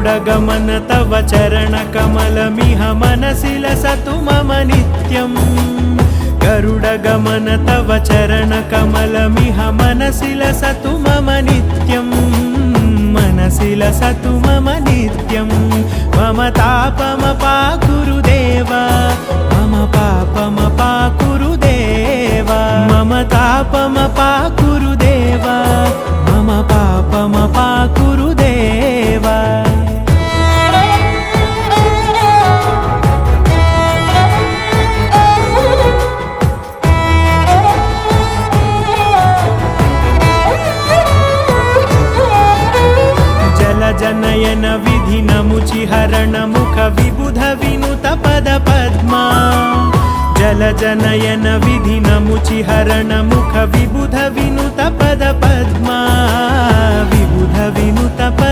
गरुडगमन तव चरणकमलमिह मनसि लसतु मम नित्यम् गरुडगमन तव चरणकमलमिह मनसि लसतु मम नित्यम् मनसि लसतु मम नित्यं मम तापमपाकुरु देवा मम पापमपाकुरु देवा मम तापमपाकुरु देवा मम पापमपाकुरु देवा जनयन विधि नमुचिहरण मुख विबुध विनुत पद पद्मा जल जनयन विधि नमुचिहरण मुख विबुध विनुत पद पद्मा विबुध विनुत पद